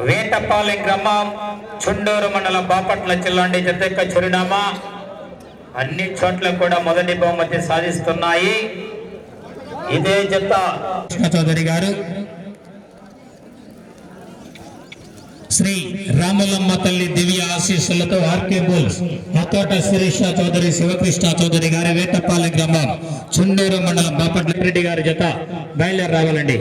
వేటపాలెం గ్రామం చుండూరు మండలం బాపట్ల జిల్లా జత యొక్క చిరునామా అన్ని చోట్ల కూడా మొదటి బహుమతి సాధిస్తున్నాయి. ఇదే జత చౌదరి గారు, శ్రీ రాములమ్మ తల్లి దివ్య ఆశీస్సులతో ఆర్కే బుల్స్ అతోట శిరీష చౌదరి, శివకృష్ణ చౌదరి గారి వేటపాలెం గ్రామం చుండూరు మండలం బాపట్ల రెడ్డి గారి జత బయలుదేరి రావాలండి.